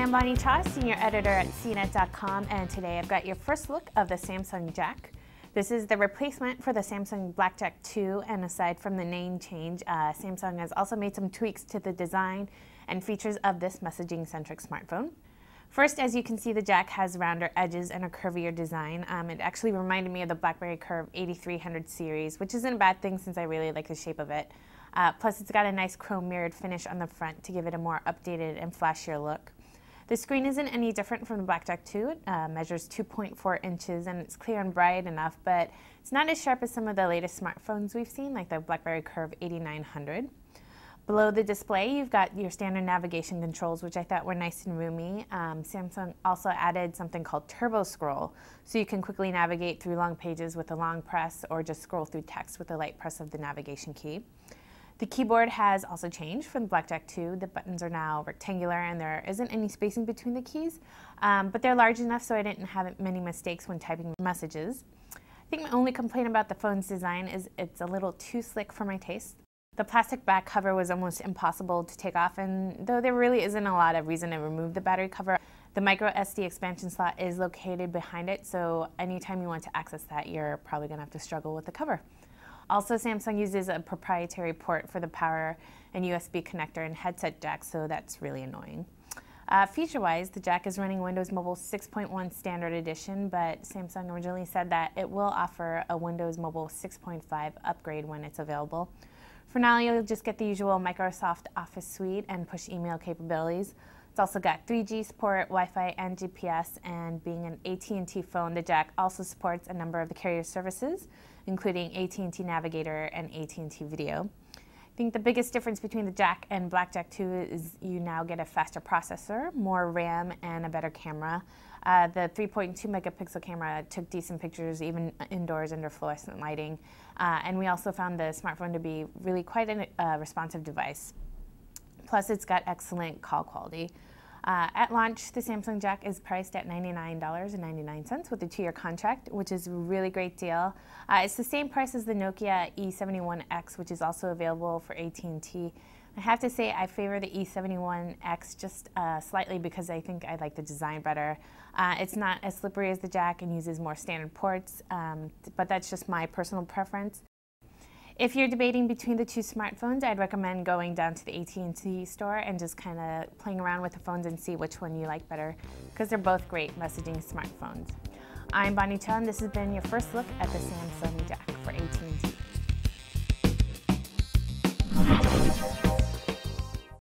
I'm Bonnie Cha, Senior Editor at CNET.com, and today I've got your first look of the Samsung Jack. This is the replacement for the Samsung BlackJack 2, and aside from the name change, Samsung has also made some tweaks to the design and features of this messaging-centric smartphone. First, as you can see, the Jack has rounder edges and a curvier design. It actually reminded me of the BlackBerry Curve 8300 series, which isn't a bad thing since I really like the shape of it. Plus, it's got a nice chrome mirrored finish on the front to give it a more updated and flashier look. The screen isn't any different from the BlackJack 2. It measures 2.4 inches and it's clear and bright enough, but it's not as sharp as some of the latest smartphones we've seen, like the BlackBerry Curve 8900. Below the display, you've got your standard navigation controls, which I thought were nice and roomy. Samsung also added something called Turbo Scroll, so you can quickly navigate through long pages with a long press or just scroll through text with a light press of the navigation key. The keyboard has also changed from the BlackJack 2. The buttons are now rectangular and there isn't any spacing between the keys, but they're large enough so I didn't have many mistakes when typing messages. I think my only complaint about the phone's design is it's a little too slick for my taste. The plastic back cover was almost impossible to take off, and though there really isn't a lot of reason to remove the battery cover, the micro SD expansion slot is located behind it, so anytime you want to access that, you're probably going to have to struggle with the cover. Also, Samsung uses a proprietary port for the power and USB connector and headset jack, so that's really annoying. Feature-wise, the Jack is running Windows Mobile 6.1 Standard Edition, but Samsung originally said that it will offer a Windows Mobile 6.5 upgrade when it's available. For now, you'll just get the usual Microsoft Office suite and push email capabilities. It's also got 3G support, Wi-Fi, and GPS, and being an AT&T phone, the Jack also supports a number of the carrier services, including AT&T Navigator and AT&T Video. I think the biggest difference between the Jack and BlackJack 2 is you now get a faster processor, more RAM, and a better camera. The 3.2 megapixel camera took decent pictures even indoors under fluorescent lighting, and we also found the smartphone to be really quite a responsive device. Plus, it's got excellent call quality. At launch, the Samsung Jack is priced at $99.99 with a 2-year contract, which is a really great deal. It's the same price as the Nokia E71x, which is also available for AT&T. I have to say I favor the E71x just slightly because I think I like the design better. It's not as slippery as the Jack and uses more standard ports, but that's just my personal preference. If you're debating between the two smartphones, I'd recommend going down to the AT&T store and just kind of playing around with the phones and see which one you like better, because they're both great messaging smartphones. I'm Bonnie Cha, and this has been your first look at the Samsung Jack for AT&T.